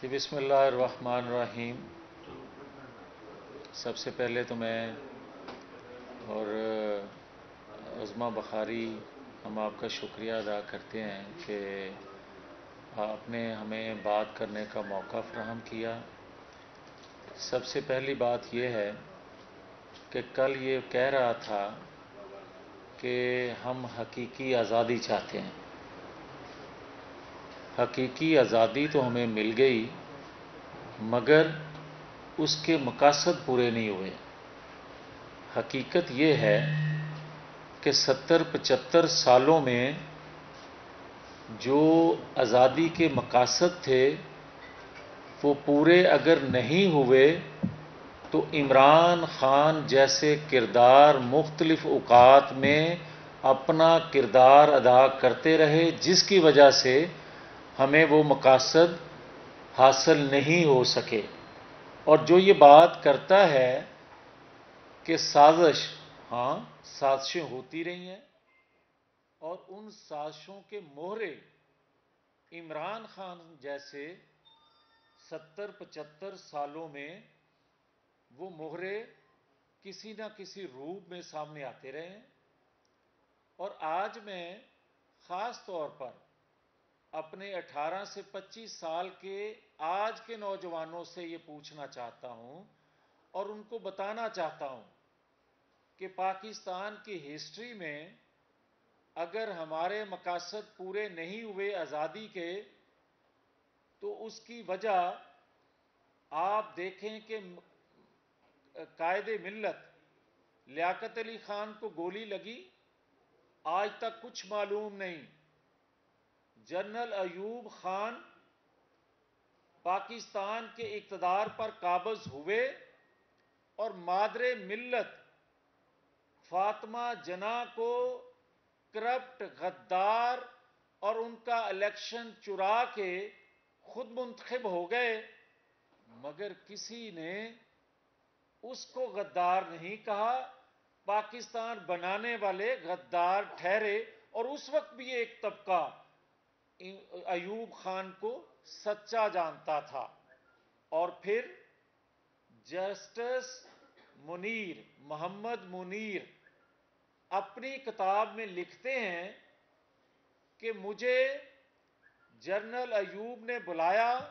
جی بسم اللہ الرحمن الرحیم۔ سب سے پہلے تو میں اور عظمیٰ بخاری ہم آپ کا شکریہ ادا کرتے ہیں کہ آپ نے ہمیں بات کرنے کا موقع فراہم کیا۔ سب سے پہلی بات یہ ہے کہ کل یہ کہہ رہا تھا کہ ہم حقیقی آزادی چاہتے ہیں۔ حقیقی آزادی تو ہمیں مل گئی، مگر اس کے مقاصد پورے نہیں ہوئے۔ حقیقت یہ ہے کہ 70-75 سالوں میں جو آزادی کے مقاصد تھے وہ پورے اگر نہیں ہوئے تو عمران خان جیسے کردار مختلف اوقات میں اپنا کردار ادا کرتے رہے، جس کی وجہ سے ہمیں وہ مقاصد حاصل نہیں ہو سکے۔ اور جو یہ بات کرتا ہے کہ سازشیں ہوتی رہی ہیں اور ان سازشوں کے مہرے عمران خان جیسے 70-75 سالوں میں وہ مہرے کسی نہ کسی روپ میں سامنے آتے رہے ہیں۔ اور آج میں خاص طور پر اپنے 18 سے 25 سال کے آج کے نوجوانوں سے یہ پوچھنا چاہتا ہوں اور ان کو بتانا چاہتا ہوں کہ پاکستان کی ہسٹری میں اگر ہمارے مقاصد پورے نہیں ہوئے آزادی کے تو اس کی وجہ آپ دیکھیں کہ قائد ملت لیاقت علی خان کو گولی لگی، آج تک کچھ معلوم نہیں۔ جنرل ایوب خان پاکستان کے اقتدار پر قابض ہوئے اور مادر ملت فاطمہ جناح کو کرپٹ، غدار اور ان کا الیکشن چرا کے خود منتخب ہو گئے، مگر کسی نے اس کو غدار نہیں کہا۔ پاکستان بنانے والے غدار ٹھہرے اور اس وقت بھی ایک طبقہ ایوب خان کو سچا جانتا تھا۔ اور پھر جسٹس منیر، محمد منیر اپنی کتاب میں لکھتے ہیں کہ مجھے جنرل ایوب نے بلایا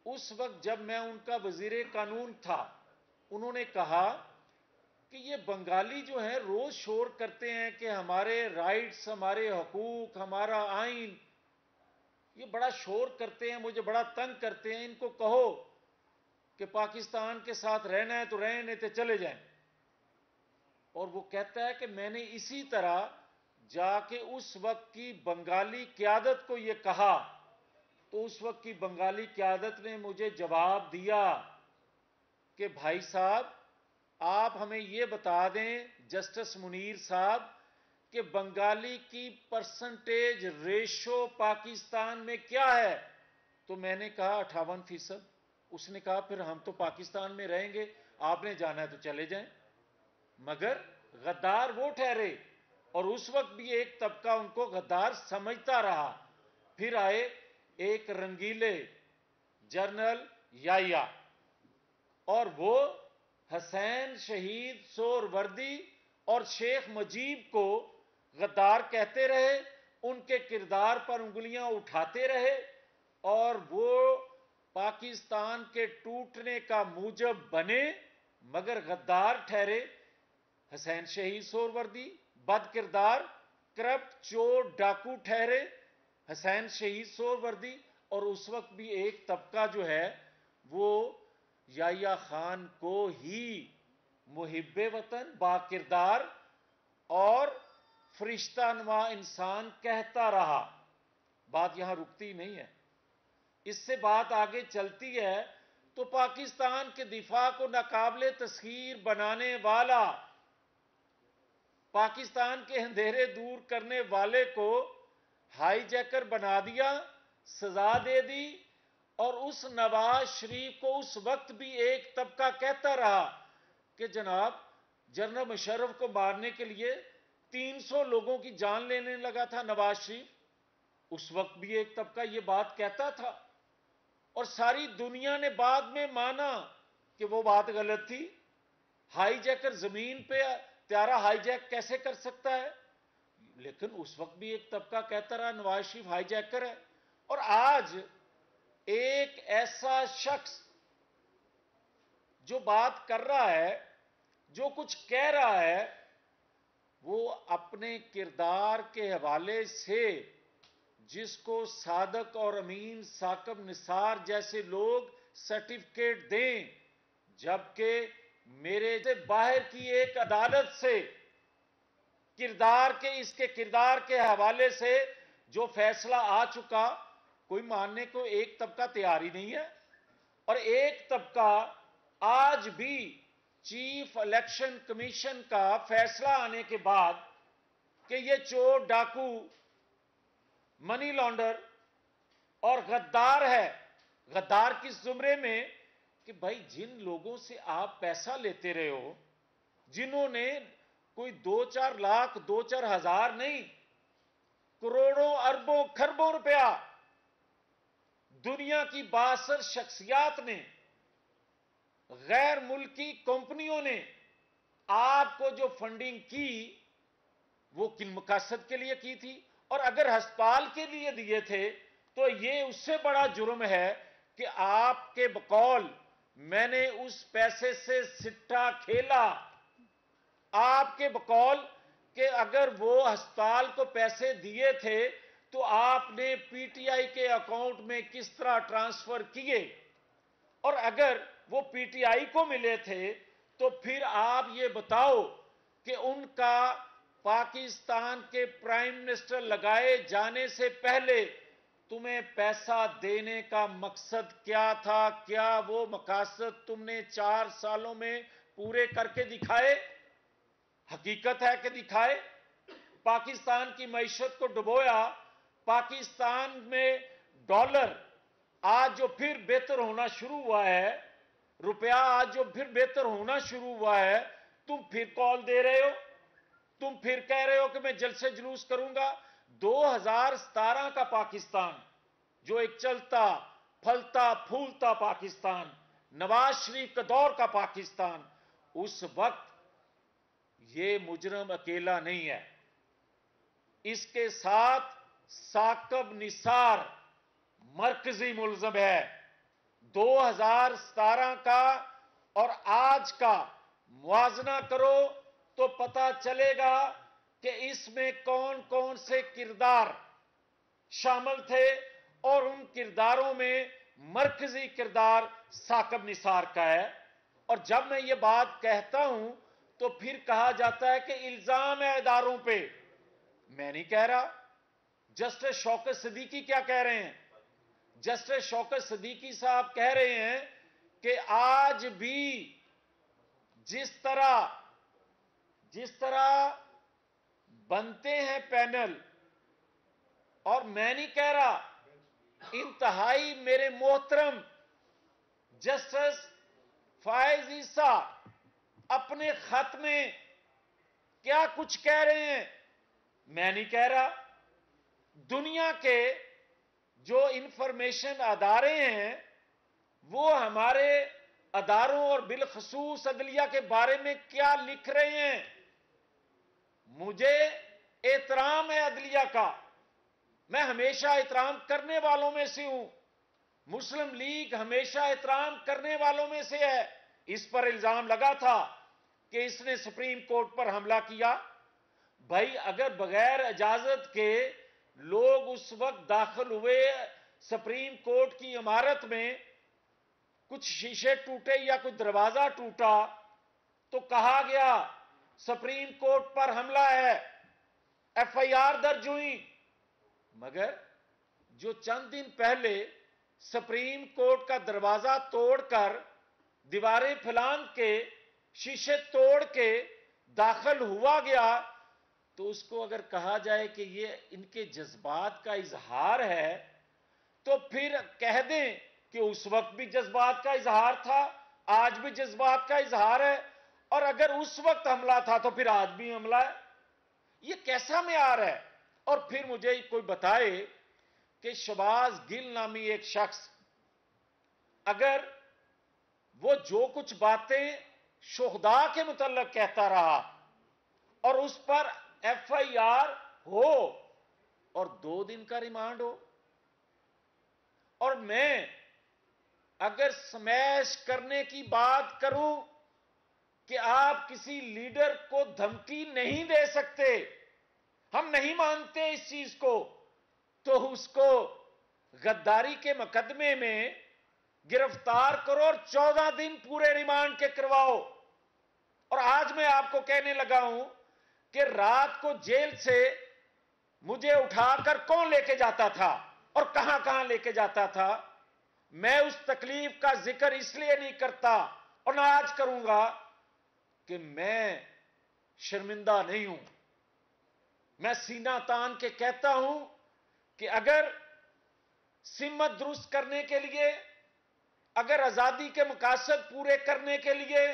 اس وقت جب میں ان کا وزیر قانون تھا۔ انہوں نے کہا کہ یہ بنگالی جو ہیں روز شور کرتے ہیں کہ ہمارے رائٹس، ہمارے حقوق، ہمارا آئین، یہ بڑا شور کرتے ہیں، مجھے بڑا تنگ کرتے ہیں، ان کو کہو کہ پاکستان کے ساتھ رہنا ہے تو رہیں، نہیں تو چلے جائیں۔ اور وہ کہتا ہے کہ میں نے اسی طرح جا کے اس وقت کی بنگالی قیادت کو یہ کہا تو اس وقت کی بنگالی قیادت نے مجھے جواب دیا کہ بھائی صاحب آپ ہمیں یہ بتا دیں جسٹس منیر صاحب کہ بنگالی کی پرسنٹیج ریشو پاکستان میں کیا ہے؟ تو میں نے کہا 58%۔ اس نے کہا پھر ہم تو پاکستان میں رہیں گے، آپ نے جانا ہے تو چلے جائیں۔ مگر غدار وہ ٹھہرے اور اس وقت بھی ایک طبقہ ان کو غدار سمجھتا رہا۔ پھر آئے ایک رنگیلے جنرل یایا اور وہ حسین شہید سہروردی اور شیخ مجیب کو غدار کہتے رہے، ان کے کردار پر انگلیاں اٹھاتے رہے اور وہ پاکستان کے ٹوٹنے کا موجب بنے مگر غدار ٹھہرے۔ حسین شہید سہروردی بد کردار، کرپٹ، چور، ڈاکو ٹھہرے، حسین شہید سہروردی۔ اور اس وقت بھی ایک طبقہ جو ہے وہ یحییٰ خان کو ہی محب وطن، با کردار اور فرشتہ نما انسان کہتا رہا۔ بات یہاں رکتی نہیں ہے، اس سے بات آگے چلتی ہے تو پاکستان کے دفاع کو ناقابل تسخیر بنانے والا، پاکستان کے اندھیرے دور کرنے والے کو ہائی جیکر بنا دیا، سزا دے دی۔ اور اس نواز شریف کو اس وقت بھی ایک طبقہ کہتا رہا کہ جناب جنرل مشرف کو مارنے کے لیے 300 لوگوں کی جان لینے لگا تھا نواز شریف، اس وقت بھی ایک طبقہ یہ بات کہتا تھا۔ اور ساری دنیا نے بعد میں مانا کہ وہ بات غلط تھی. ہائی جیکر زمین پہ طیارہ ہائی جیک کیسے کر سکتا ہے؟ لیکن اس وقت بھی ایک طبقہ کہتا رہا نواز شریف ہائی جیکر ہے. اور آج ایک ایسا شخص جو بات کر رہا ہے، جو کچھ کہہ رہا ہے، وہ اپنے کردار کے حوالے سے جس کو صادق اور امین ثاقب نثار جیسے لوگ سرٹیفکیٹ دیں، جبکہ میرے سے باہر کی ایک عدالت سے اس کے کردار کے حوالے سے جو فیصلہ آ چکا، کوئی ماننے کو ایک طبقہ تیار ہی نہیں ہے. اور ایک طبقہ آج بھی چیف الیکشن کمیشن کا فیصلہ آنے کے بعد کہ یہ چور، ڈاکو، منی لانڈر اور غدار ہے. غدار کس زمرے میں؟ کہ بھائی جن لوگوں سے آپ پیسہ لیتے رہے ہو، جنہوں نے کوئی 2-4 لاکھ 2-4 ہزار نہیں، کروڑوں اربوں کھربوں روپیہ دنیا کی بااثر شخصیات نے، غیر ملکی کمپنیوں نے آپ کو جو فنڈنگ کی، وہ کن مقاصد کے لیے کی تھی؟ اور اگر ہسپتال کے لیے دیے تھے تو یہ اس سے بڑا جرم ہے کہ آپ کے بقول میں نے اس پیسے سے سٹا کھیلا. آپ کے بقول کہ اگر وہ ہسپتال کو پیسے دیے تھے تو آپ نے پی ٹی آئی کے اکاؤنٹ میں کس طرح ٹرانسفر کیے، اور اگر وہ پی ٹی آئی کو ملے تھے تو پھر آپ یہ بتاؤ کہ ان کا پاکستان کے پرائم منسٹر لگائے جانے سے پہلے تمہیں پیسہ دینے کا مقصد کیا تھا؟ کیا وہ مقاصد تم نے 4 سالوں میں پورے کر کے دکھائے؟ حقیقت ہے کہ دکھائے. پاکستان کی معیشت کو ڈبویا. پاکستان میں ڈالر آج جو پھر بہتر ہونا شروع ہوا ہے، روپیہ آج جو پھر بہتر ہونا شروع ہوا ہے، تم پھر کال دے رہے ہو، تم پھر کہہ رہے ہو کہ میں جلسے جلوس کروں گا. 2017 کا پاکستان، جو ایک چلتا پھلتا پھولتا پاکستان، نواز شریف کا دور کا پاکستان، اس وقت یہ مجرم اکیلا نہیں ہے، اس کے ساتھ ثاقب نثار مرکزی ملزم ہے. 2017 کا اور آج کا موازنہ کرو تو پتہ چلے گا کہ اس میں کون کون سے کردار شامل تھے، اور ان کرداروں میں مرکزی کردار ثاقب نثار کا ہے. اور جب میں یہ بات کہتا ہوں تو پھر کہا جاتا ہے کہ الزام ہے اداروں پہ. میں نہیں کہہ رہا. جسٹس شوکت صدیقی کیا کہہ رہے ہیں؟ جسٹس شوکت صدیقی صاحب کہہ رہے ہیں کہ آج بھی جس طرح بنتے ہیں پینل، اور میں نہیں کہہ رہا، انتہائی میرے محترم جسٹس فائز عیسیٰ اپنے خط میں کیا کچھ کہہ رہے ہیں، میں نہیں کہہ رہا. دنیا کے جو انفارمیشن ادارے ہیں وہ ہمارے اداروں اور بالخصوص عدلیہ کے بارے میں کیا لکھ رہے ہیں. مجھے احترام ہے عدلیہ کا، میں ہمیشہ احترام کرنے والوں میں سے ہوں. مسلم لیگ ہمیشہ احترام کرنے والوں میں سے ہے. اس پر الزام لگا تھا کہ اس نے سپریم کورٹ پر حملہ کیا. بھائی اگر بغیر اجازت کے لوگ اس وقت داخل ہوئے سپریم کورٹ کی عمارت میں، کچھ شیشے ٹوٹے یا کوئی دروازہ ٹوٹا تو کہا گیا سپریم کورٹ پر حملہ ہے، ایف آئی آر درج ہوئی. مگر جو چند دن پہلے سپریم کورٹ کا دروازہ توڑ کر، دیواریں پھلانگ کے، شیشے توڑ کے داخل ہوا گیا، تو اس کو اگر کہا جائے کہ یہ ان کے جذبات کا اظہار ہے، تو پھر کہہ دیں کہ اس وقت بھی جذبات کا اظہار تھا، آج بھی جذبات کا اظہار ہے، اور اگر اس وقت حملہ تھا تو پھر آج بھی حملہ ہے. یہ کیسا معیار ہے؟ اور پھر مجھے کوئی بتائے کہ شہباز گل نامی ایک شخص اگر وہ جو کچھ باتیں شہداء کے متعلق کہتا رہا اور اس پر ایف آئی آر ہو اور 2 دن کا ریمانڈ ہو، اور میں اگر سمیش کرنے کی بات کروں کہ آپ کسی لیڈر کو دھمکی نہیں دے سکتے، ہم نہیں مانتے اس چیز کو، تو اس کو غداری کے مقدمے میں گرفتار کرو اور 14 دن پورے ریمانڈ کے کرواؤ۔ اور آج میں آپ کو کہنے لگا ہوں کہ رات کو جیل سے مجھے اٹھا کر کون لے کے جاتا تھا اور کہاں کہاں لے کے جاتا تھا، میں اس تکلیف کا ذکر اس لیے نہیں کرتا اور نہ آج کروں گا کہ میں شرمندہ نہیں ہوں۔ میں سینہ تان کے کہتا ہوں کہ اگر سمت درست کرنے کے لیے، اگر آزادی کے مقاصد پورے کرنے کے لیے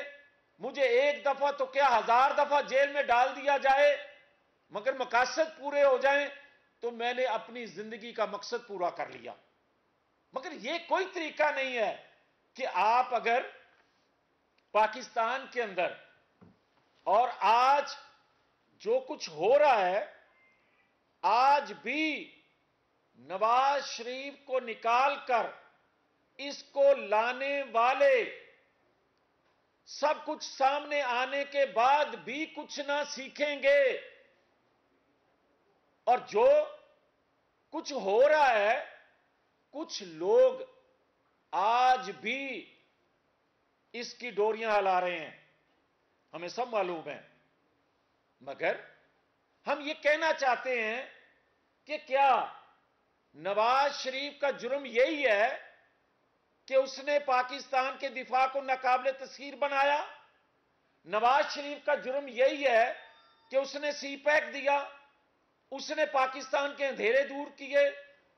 مجھے 1 دفعہ تو کیا 1000 دفعہ جیل میں ڈال دیا جائے مگر مقاصد پورے ہو جائیں تو میں نے اپنی زندگی کا مقصد پورا کر لیا۔ مگر یہ کوئی طریقہ نہیں ہے کہ آپ اگر پاکستان کے اندر اور آج جو کچھ ہو رہا ہے، آج بھی نواز شریف کو نکال کر اس کو لانے والے سب کچھ سامنے آنے کے بعد بھی کچھ نہ سیکھیں گے، اور جو کچھ ہو رہا ہے کچھ لوگ آج بھی اس کی ڈوریاں ہلا رہے ہیں، ہمیں سب معلوم ہے، مگر ہم یہ کہنا چاہتے ہیں کہ کیا نواز شریف کا جرم یہی ہے کہ اس نے پاکستان کے دفاع کو ناقابل تسخیر بنایا؟ نواز شریف کا جرم یہی ہے کہ اس نے سی پیک دیا، اس نے پاکستان کے اندھیرے دور کیے،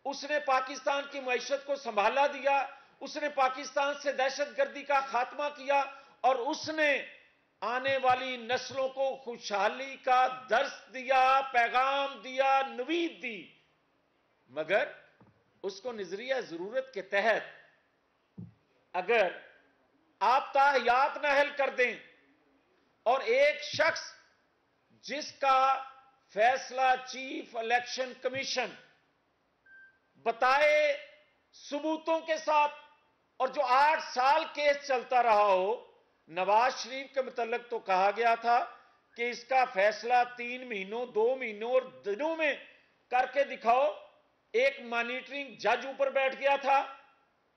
اس نے پاکستان کی معیشت کو سنبھالا دیا، اس نے پاکستان سے دہشت گردی کا خاتمہ کیا، اور اس نے آنے والی نسلوں کو خوشحالی کا درس دیا، پیغام دیا، نوید دی۔ مگر اس کو نظریہ ضرورت کے تحت اگر آپ تاحیات نااہل کر دیں اور ایک شخص جس کا فیصلہ چیف الیکشن کمیشن بتائے ثبوتوں کے ساتھ، اور جو 8 سال کیس چلتا رہا ہو، نواز شریف کے متعلق تو کہا گیا تھا کہ اس کا فیصلہ 3 مہینوں 2 مہینوں اور دنوں میں کر کے دکھاؤ، ایک مانیٹرنگ جج اوپر بیٹھ گیا تھا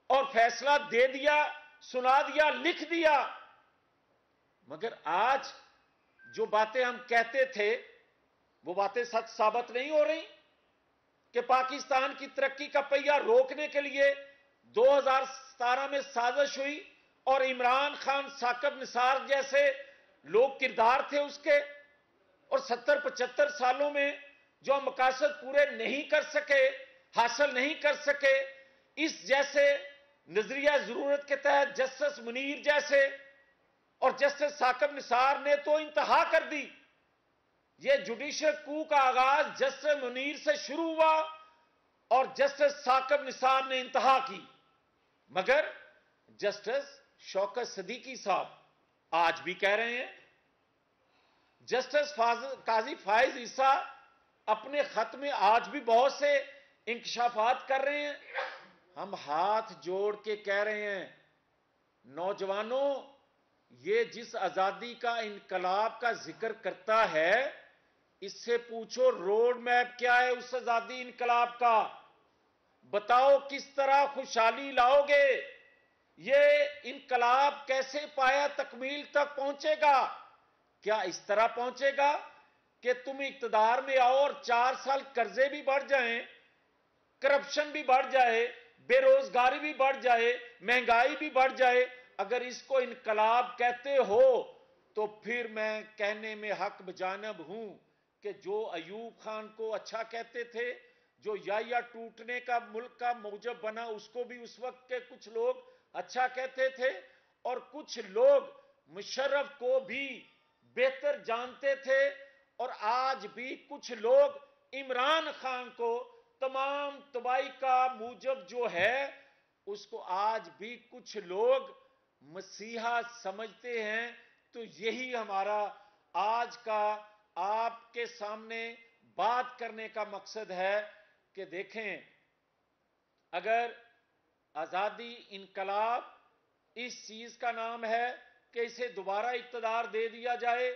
اور فیصلہ دے دیا، سنا دیا، لکھ دیا۔ مگر آج جو باتیں ہم کہتے تھے وہ باتیں سچ ثابت نہیں ہو رہی کہ پاکستان کی ترقی کا پہیہ روکنے کے لیے 2017 میں سازش ہوئی اور عمران خان، ثاقب نثار جیسے لوگ کردار تھے اس کے، اور 70-75 سالوں میں جو ہم مقاصد پورے نہیں کر سکے، حاصل نہیں کر سکے، اس جیسے نظریہ ضرورت کے تحت جسٹس منیر جیسے اور جسٹس ثاقب نثار نے تو انتہا کر دی۔ یہ جوڈیشل کو کا آغاز جسٹس منیر سے شروع ہوا اور جسٹس ثاقب نثار نے انتہا کی، مگر جسٹس شوکت صدیقی صاحب آج بھی کہہ رہے ہیں، جسٹس قاضی فائز عیسیٰ اپنے خط میں آج بھی بہت سے انکشافات کر رہے ہیں۔ ہم ہاتھ جوڑ کے کہہ رہے ہیں، نوجوانوں، یہ جس آزادی کا انقلاب کا ذکر کرتا ہے، اس سے پوچھو روڈ میپ کیا ہے اس آزادی انقلاب کا، بتاؤ کس طرح خوشحالی لاؤ گے، یہ انقلاب کیسے پایا تکمیل تک پہنچے گا؟ کیا اس طرح پہنچے گا کہ تم اقتدار میں آؤ اور 4 سال قرضے بھی بڑھ جائیں، کرپشن بھی بڑھ جائے، بے روزگاری بھی بڑھ جائے، مہنگائی بھی بڑھ جائے؟ اگر اس کو انقلاب کہتے ہو تو پھر میں کہنے میں حق بجانب ہوں کہ جو ایوب خان کو اچھا کہتے تھے، جو یا ٹوٹنے کا ملک کا موجب بنا، اس کو بھی اس وقت کے کچھ لوگ اچھا کہتے تھے، اور کچھ لوگ مشرف کو بھی بہتر جانتے تھے، اور آج بھی کچھ لوگ عمران خان کو تمام تباہی کا موجب جو ہے اس کو آج بھی کچھ لوگ مسیحا سمجھتے ہیں، تو یہی ہمارا آج کا آپ کے سامنے بات کرنے کا مقصد ہے کہ دیکھیں، اگر آزادی انقلاب اس چیز کا نام ہے کہ اسے دوبارہ اقتدار دے دیا جائے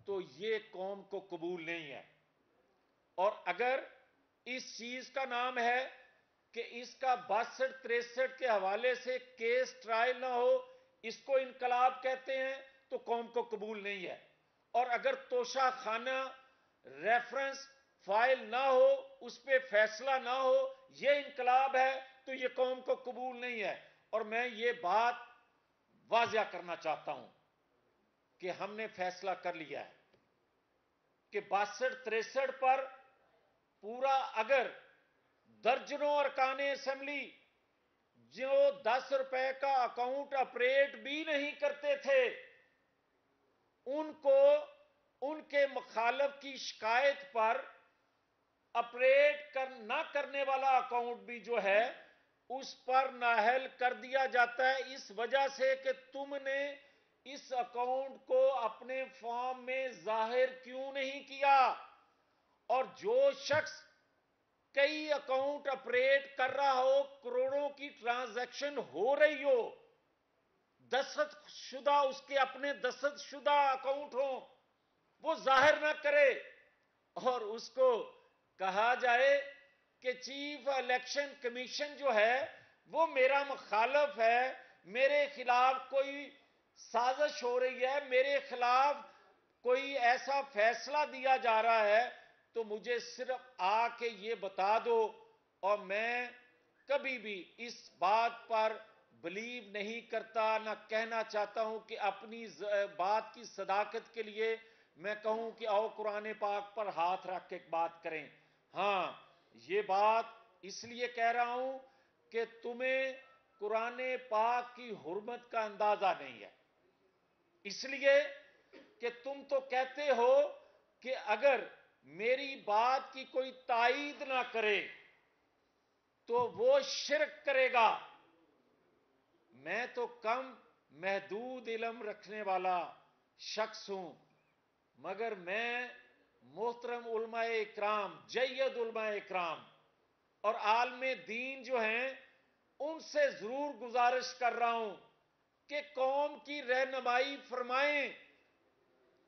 تو یہ قوم کو قبول نہیں ہے، اور اگر اس چیز کا نام ہے کہ اس کا 62-63 کے حوالے سے کیس ٹرائل نہ ہو، اس کو انقلاب کہتے ہیں، تو قوم کو قبول نہیں ہے، اور اگر توشہ خانہ ریفرنس فائل نہ ہو، اس پہ فیصلہ نہ ہو، یہ انقلاب ہے، تو یہ قوم کو قبول نہیں ہے۔ اور میں یہ بات واضح کرنا چاہتا ہوں کہ ہم نے فیصلہ کر لیا ہے کہ 62-63 پر پورا، اگر درجنوں ارکان اسمبلی جو 10 روپے کا اکاؤنٹ آپریٹ بھی نہیں کرتے تھے، ان کو ان کے مخالف کی شکایت پر آپریٹ نہ کرنے والا اکاؤنٹ بھی جو ہے اس پر نااہل کر دیا جاتا ہے، اس وجہ سے کہ تم نے اس اکاؤنٹ کو اپنے فارم میں ظاہر کیوں نہیں کیا۔ اور جو شخص کئی اکاؤنٹ آپریٹ کر رہا ہو، کروڑوں کی ٹرانزیکشن ہو رہی ہو، دستخط شدہ، اس کے اپنے دستخط شدہ اکاؤنٹ ہوں، وہ ظاہر نہ کرے اور اس کو کہا جائے کہ چیف الیکشن کمیشن جو ہے وہ میرا مخالف ہے، میرے خلاف کوئی سازش ہو رہی ہے، میرے خلاف کوئی ایسا فیصلہ دیا جا رہا ہے، تو مجھے صرف آ کے یہ بتا دو، اور میں کبھی بھی اس بات پر بلیو نہیں کرتا، نہ کہنا چاہتا ہوں کہ اپنی بات کی صداقت کے لیے میں کہوں کہ آؤ قرآن پاک پر ہاتھ رکھ کے بات کریں۔ ہاں، یہ بات اس لیے کہہ رہا ہوں کہ تمہیں قرآن پاک کی حرمت کا اندازہ نہیں ہے، اس لیے کہ تم تو کہتے ہو کہ اگر میری بات کی کوئی تائید نہ کرے تو وہ شرک کرے گا۔ میں تو کم محدود علم رکھنے والا شخص ہوں، مگر میں محترم علماء اکرام، جید علماء اکرام اور عالم دین جو ہیں ان سے ضرور گزارش کر رہا ہوں کہ قوم کی رہنمائی فرمائیں،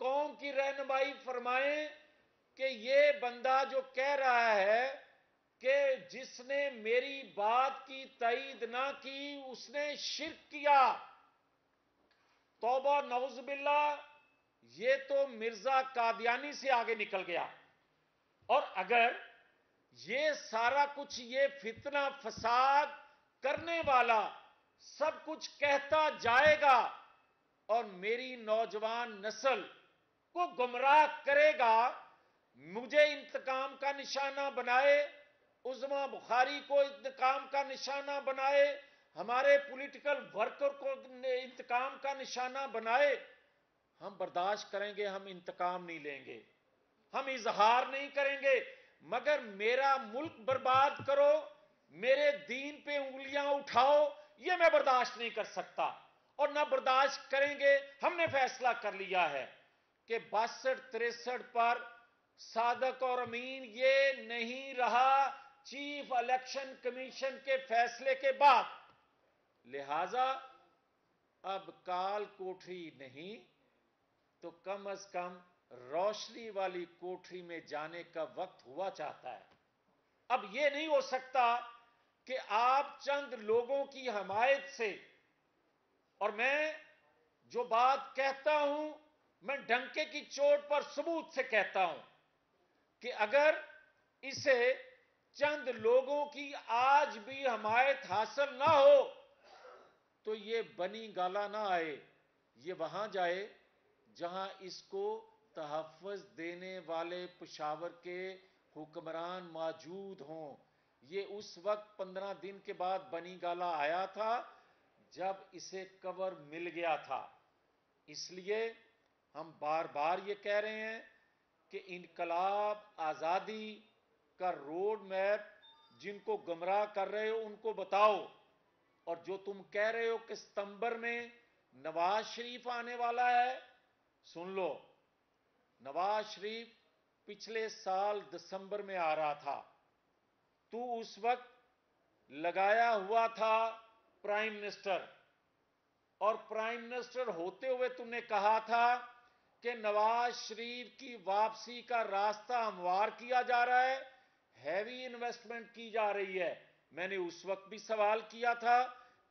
قوم کی رہنمائی فرمائیں کہ یہ بندہ جو کہہ رہا ہے کہ جس نے میری بات کی تائید نہ کی اس نے شرک کیا، توبہ نعوذ باللہ، یہ تو مرزا قادیانی سے آگے نکل گیا۔ اور اگر یہ سارا کچھ یہ فتنہ فساد کرنے والا سب کچھ کہتا جائے گا اور میری نوجوان نسل کو گمراہ کرے گا، مجھے انتقام کا نشانہ بنائے، عظما بخاری کو انتقام کا نشانہ بنائے، ہمارے پولیٹیکل ورکر کو انتقام کا نشانہ بنائے، ہم برداشت کریں گے، ہم انتقام نہیں لیں گے، ہم اظہار نہیں کریں گے، مگر میرا ملک برباد کرو، میرے دین پہ انگلیاں اٹھاؤ، یہ میں برداشت نہیں کر سکتا، اور نہ برداشت کریں گے۔ ہم نے فیصلہ کر لیا ہے کہ 62-63 پر صادق اور امین یہ نہیں رہا چیف الیکشن کمیشن کے فیصلے کے بعد، لہذا اب کال کوٹری نہیں تو کم از کم روشنی والی کوٹری میں جانے کا وقت ہوا چاہتا ہے۔ اب یہ نہیں ہو سکتا کہ آپ چند لوگوں کی حمایت سے، اور میں جو بات کہتا ہوں میں ڈنکے کی چوٹ پر ثبوت سے کہتا ہوں کہ اگر اسے چند لوگوں کی آج بھی حمایت حاصل نہ ہو تو یہ بنی گالا نہ آئے، یہ وہاں جائے جہاں اس کو تحفظ دینے والے پشاور کے حکمران موجود ہوں۔ یہ اس وقت 15 دن کے بعد بنی گالا آیا تھا جب اسے کور مل گیا تھا۔ اس لیے ہم بار بار یہ کہہ رہے ہیں کہ انقلاب آزادی کا روڈ میپ جن کو گمراہ کر رہے ہو ان کو بتاؤ اور جو تم کہہ رہے ہو کہ ستمبر میں نواز شریف آنے والا ہے، سن لو، نواز شریف پچھلے سال دسمبر میں آ رہا تھا، تو اس وقت لگایا ہوا تھا پرائم منسٹر، اور پرائم منسٹر ہوتے ہوئے تم نے کہا تھا کہ نواز شریف کی واپسی کا راستہ ہموار کیا جا رہا ہے، ہیوی انویسٹمنٹ کی جا رہی ہے۔ میں نے اس وقت بھی سوال کیا تھا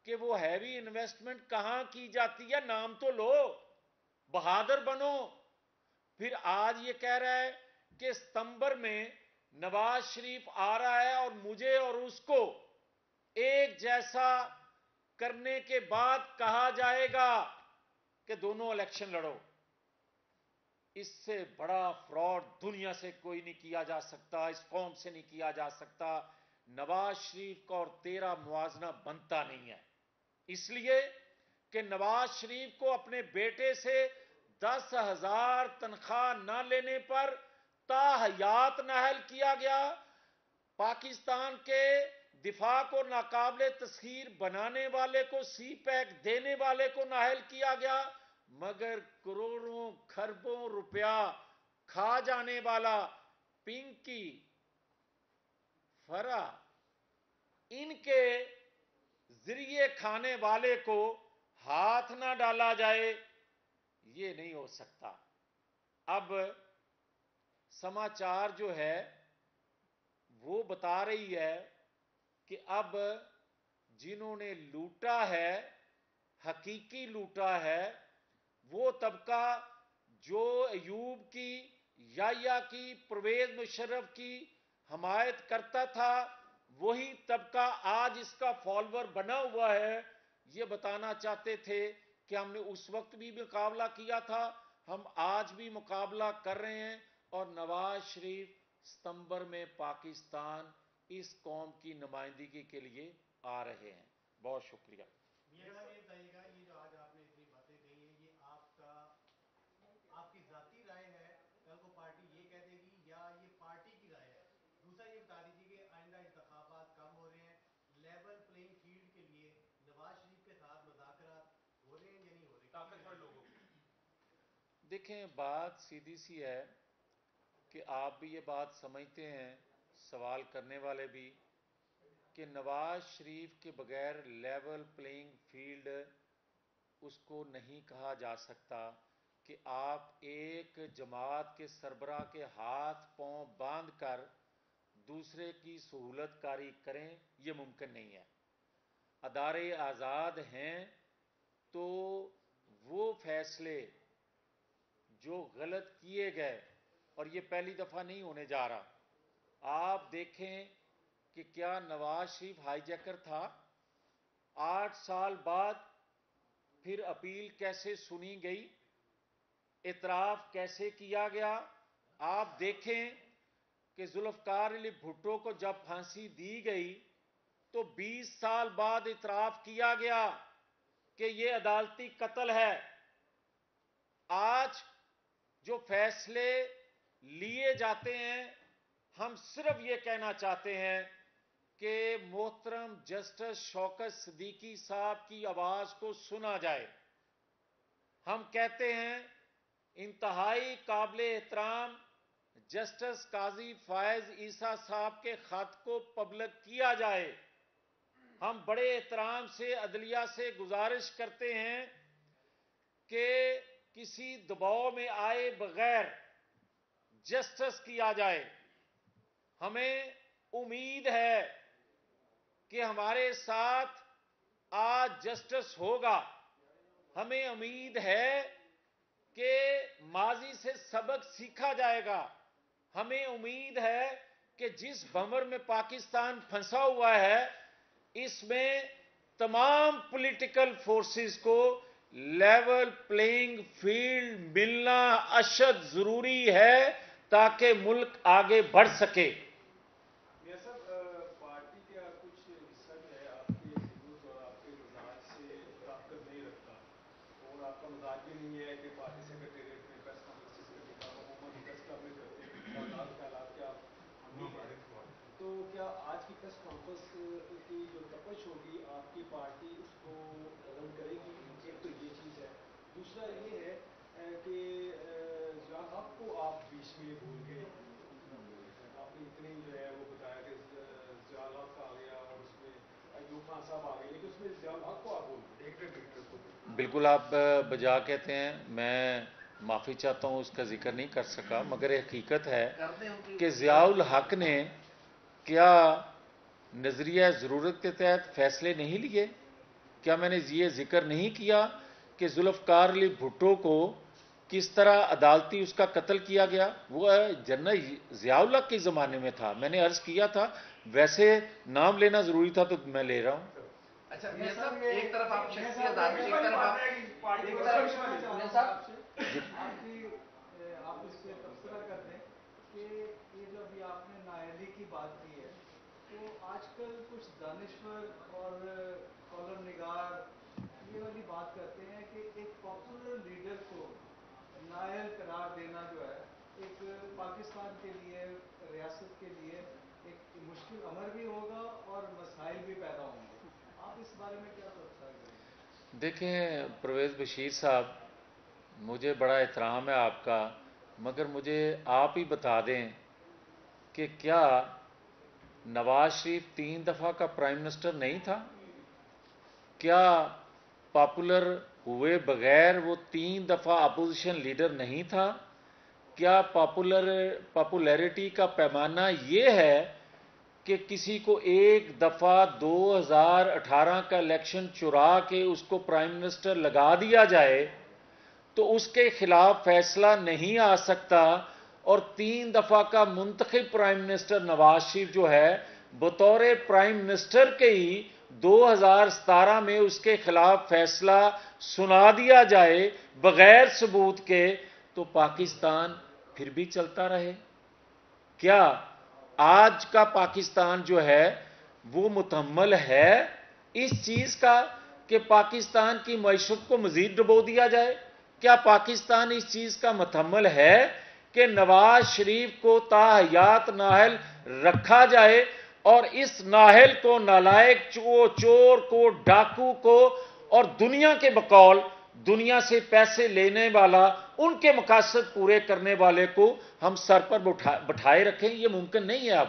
کہ وہ ہیوی انویسٹمنٹ کہاں کی جاتی ہے، نام تو لو، بہادر بنو۔ پھر آج یہ کہہ رہا ہے کہ ستمبر میں نواز شریف آ رہا ہے اور مجھے اور اس کو ایک جیسا کرنے کے بعد کہا جائے گا کہ دونوں الیکشن لڑو۔ اس سے بڑا فراڈ دنیا سے کوئی نہیں کیا جا سکتا، اس قوم سے نہیں کیا جا سکتا۔ نواز شریف کا اور تیرا موازنہ بنتا نہیں ہے، اس لیے کہ نواز شریف کو اپنے بیٹے سے 10,000 تنخواہ نہ لینے پر تاحیات نااہل کیا گیا، پاکستان کے دفاع کو ناقابل تسخیر بنانے والے کو، سی پیک دینے والے کو نااہل کیا گیا، مگر کروڑوں کھربوں روپیہ کھا جانے والا پنکی، فرا، ان کے ذریعے کھانے والے کو ہاتھ نہ ڈالا جائے، یہ نہیں ہو سکتا۔ اب سماچار جو ہے وہ بتا رہی ہے کہ اب جنہوں نے لوٹا ہے، حقیقی لوٹا ہے، وہ طبقہ جو ایوب کی، یحییٰ کی، پرویز مشرف کی حمایت کرتا تھا، وہی طبقہ آج اس کا فالوور بنا ہوا ہے۔ یہ بتانا چاہتے تھے کہ ہم نے اس وقت بھی مقابلہ کیا تھا، ہم آج بھی مقابلہ کر رہے ہیں، اور نواز شریف ستمبر میں پاکستان اس قوم کی نمائندگی کے لیے آ رہے ہیں۔ بہت شکریہ۔ میاں صاحب یہ بتائیے گا، یہ جو آج آپ نے اتنی باتیں کہی ہیں، یہ آپ کی ذاتی رائے ہے، کل کو پارٹی یہ کہہ دے گی، یا یہ پارٹی کی رائے ہے؟ دوسرا یہ بتا دیجیے کہ آئندہ انتخابات کب ہو رہے ہیں، لیول پلینگ فیلڈ کے لیے نواز شریف کے ساتھ مذاکرات ہو رہے ہیں یا نہیں ہو رہے طاقتور لوگوں کے؟ دیکھیں، بات سیدھی سی ہے کہ آپ بھی یہ بات سمجھتے ہیں، سوال کرنے والے بھی، کہ نواز شریف کے بغیر لیول پلینگ فیلڈ اس کو نہیں کہا جا سکتا کہ آپ ایک جماعت کے سربراہ کے ہاتھ پاؤں باندھ کر دوسرے کی سہولت کاری کریں، یہ ممکن نہیں ہے۔ ادارے آزاد ہیں تو وہ فیصلے جو غلط کیے گئے، اور یہ پہلی دفعہ نہیں ہونے جا رہا، آپ دیکھیں کہ کیا نواز شریف ہائی جیکر تھا؟ 8 سال بعد پھر اپیل کیسے سنی گئی، اعتراف کیسے کیا گیا؟ آپ دیکھیں کہ ذوالفقار علی بھٹو کو جب پھانسی دی گئی تو 20 سال بعد اعتراف کیا گیا کہ یہ عدالتی قتل ہے۔ آج جو فیصلے لیے جاتے ہیں، ہم صرف یہ کہنا چاہتے ہیں کہ محترم جسٹس شوکت صدیقی صاحب کی آواز کو سنا جائے۔ ہم کہتے ہیں انتہائی قابل احترام جسٹس قاضی فائز عیسیٰ صاحب کے خط کو پبلک کیا جائے۔ ہم بڑے احترام سے عدلیہ سے گزارش کرتے ہیں کہ کسی دباؤ میں آئے بغیر جسٹس کیا جائے۔ ہمیں امید ہے کہ ہمارے ساتھ آج جسٹس ہوگا۔ ہمیں امید ہے کہ ماضی سے سبق سیکھا جائے گا۔ ہمیں امید ہے کہ جس بھنور میں پاکستان پھنسا ہوا ہے، اس میں تمام پولیٹیکل فورسز کو لیول پلینگ فیلڈ ملنا اشد ضروری ہے تاکہ ملک آگے بڑھ سکے۔ میاں صاحب، پارٹی کا کچھ حصہ جو ہے آپ کے ثبوت اور آپ کے مزاج سے طاقت نہیں رکھتا، اور آپ کا مزاج بھی نہیں ہے کہ پارٹی سیکرٹریٹ میں پریس کانفرنسز کرنے کا، عموماً پریس کلب میں کرتے ہیں، آزاد خیالات کے آپ حامی ہیں۔ تو تو کیا آج کی پریس کانفرنس کی جو تپش ہوگی آپ کی پارٹی اس کو رن کرے گی؟ ایک تو یہ چیز ہے. دوسرا یہ ہے کہ ضیاء الحق کو آپ بیچ میں بھول گئے. آپ نے اتنے جو ہے وہ بتایا کہ ضیاء الحق آ گیا اور اس میں ایوب خان صاحب آ گئے، لیکن اس میں ضیاء الحق کو آپ بول گئے ڈائریکٹر کو. بالکل آپ بجا کہتے ہیں، میں معافی چاہتا ہوں، اس کا ذکر نہیں کر سکا، مگر یہ حقیقت ہے کہ ضیاء الحق نے کیا نظریہ ضرورت کے تحت فیصلے نہیں لیے؟ کیا میں نے یہ ذکر نہیں کیا کہ ذوالفقار علی بھٹو کو کس طرح عدالتی اس کا قتل کیا گیا؟ وہ جنرل ضیاء الحق کے زمانے میں تھا، میں نے عرض کیا تھا. ویسے نام لینا ضروری تھا تو میں لے رہا ہوں. اچھا میاں صاحب، ایک طرف آپ شخصی آزادی، ایک طرف آپ اس پہ تبصرہ کر دیں کہ یہ جو ابھی آپ نے نااہلی کی بات کی ہے، تو آج کل کچھ دانشور اور کالم نگار یہ والی بات کرتے ہیں کہ ایک پاپولر لیڈر کو نااہل قرار دینا جو ہے ایک پاکستان کے لیے، ریاست کے لیے ایک مشکل امر بھی ہوگا اور مسائل بھی پیدا ہوں گے. آپ اس بارے میں کیا تبصرہ کریں گے؟ دیکھیں پرویز بشیر صاحب، مجھے بڑا احترام ہے آپ کا، مگر مجھے آپ ہی بتا دیں کہ کیا نواز شریف 3 دفعہ کا پرائم منسٹر نہیں تھا؟ کیا پاپولر ہوئے بغیر وہ 3 دفعہ اپوزیشن لیڈر نہیں تھا؟ کیا پاپولیرٹی کا پیمانہ یہ ہے کہ کسی کو ایک دفعہ 2018 کا الیکشن چرا کے اس کو پرائم منسٹر لگا دیا جائے تو اس کے خلاف فیصلہ نہیں آ سکتا؟ اور 3 دفعہ کا منتخب پرائم منسٹر نواز شریف جو ہے، بطور پرائم منسٹر کے ہی 2017 میں اس کے خلاف فیصلہ سنا دیا جائے بغیر ثبوت کے، تو پاکستان پھر بھی چلتا رہے؟ کیا آج کا پاکستان جو ہے وہ متحمل ہے اس چیز کا کہ پاکستان کی معیشت کو مزید ڈبو دیا جائے؟ کیا پاکستان اس چیز کا متحمل ہے کہ نواز شریف کو تاحیات نااہل رکھا جائے اور اس نااہل کو، نالائق چور کو، ڈاکو کو اور دنیا کے بقول دنیا سے پیسے لینے والا، ان کے مقاصد پورے کرنے والے کو ہم سر پر بٹھائے رکھیں؟ یہ ممکن نہیں ہے. اب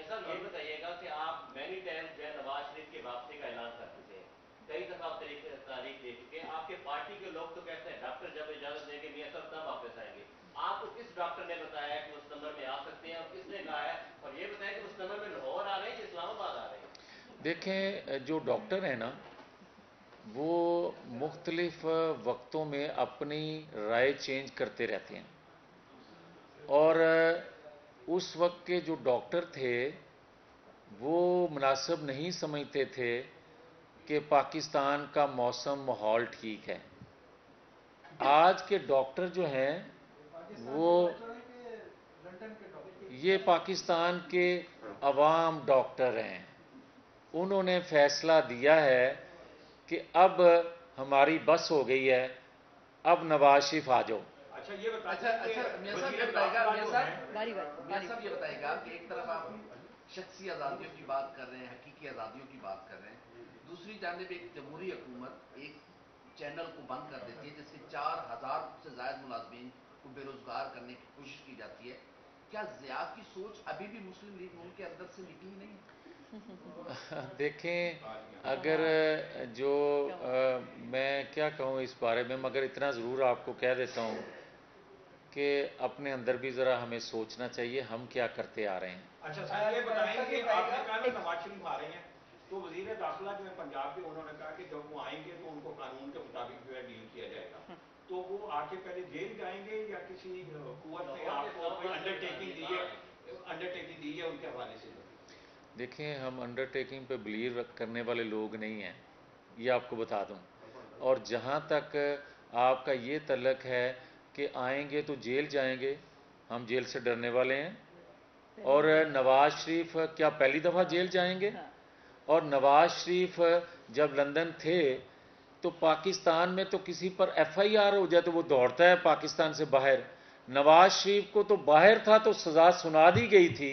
صاحب یہ بتائیے گا کہ آپ مینی ٹائم جو ہے نواز شریف کی واپسی کا اعلان کر چکے ہیں، کئی دفعہ آپ تاریخ دے چکے ہیں، آپ کے پارٹی کے لوگ تو کہتے ہیں ڈاکٹر جب اجازت دیں گے میاں صاحب تب واپس آئیں گے. آپ کو کس ڈاکٹر نے بتایا ہے کہ اس نمبر میں آ سکتے ہیں اور کس نے کہا ہے؟ اور یہ بتائیں کہ اس نمبر میں لاہور آ رہے ہیں کہ اسلام آباد آ رہے ہیں؟ دیکھیں جو ڈاکٹر ہیں نا، وہ مختلف وقتوں میں اپنی رائے چینج کرتے رہتے ہیں، اور اس وقت کے جو ڈاکٹر تھے وہ مناسب نہیں سمجھتے تھے کہ پاکستان کا موسم ماحول ٹھیک ہے. آج کے ڈاکٹر جو ہیں وہ یہ پاکستان کے عوام ڈاکٹر ہیں. انہوں نے فیصلہ دیا ہے کہ اب ہماری بس ہو گئی ہے، اب نواز شریف آ جاؤ. اچھا یہ میاں صاحب یہ بتائے گا، میاں صاحب یہ بتائے گا کہ ایک طرف آپ شخصی آزادیوں کی بات کر رہے ہیں، حقیقی آزادیوں کی بات کر رہے ہیں، دوسری جانب ایک جمہوری حکومت ایک چینل کو بند کر دیتی ہے جس کے 4000 سے زائد ملازمین کو بے روزگار کرنے کی کوشش کی جاتی ہے. کیا ضیاء کی سوچ ابھی بھی مسلم لیگ نون کے اندر سے نکلی نہیں؟ دیکھیں اگر جو میں کیا کہوں اس بارے میں، مگر اتنا ضرور آپ کو کہہ دیتا ہوں کہ اپنے اندر بھی ذرا ہمیں سوچنا چاہیے ہم کیا کرتے آ رہے ہیں. اچھا سر یہ بتائیں کہ آپ نے کہا نا نواز شریف آ رہے ہیں، تو وزیر داخلہ جو ہے پنجاب کے، انہوں نے کہا کہ جب وہ آئیں گے تو ان کو قانون کے مطابق جو ہے ڈیل کیا جائے گا. تو وہ آ کے پہلے جیل جائیں گے یا کسی قوت نے آپ کو کوئی انڈرٹیکنگ دی ہے ان کے حوالے سے؟ دیکھیں ہم انڈرٹیکنگ پہ بلیو کرنے والے لوگ نہیں ہیں، یہ آپ کو بتا دوں. اور جہاں تک آپ کا یہ تعلق ہے کہ آئیں گے تو جیل جائیں گے، ہم جیل سے ڈرنے والے ہیں. اور نواز شریف کیا پہلی دفعہ جیل جائیں گے؟ اور نواز شریف جب لندن تھے تو پاکستان میں تو کسی پر ایف آئی آر ہو جائے تو وہ دوڑتا ہے پاکستان سے باہر. نواز شریف کو تو باہر تھا تو سزا سنا دی گئی تھی،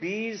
20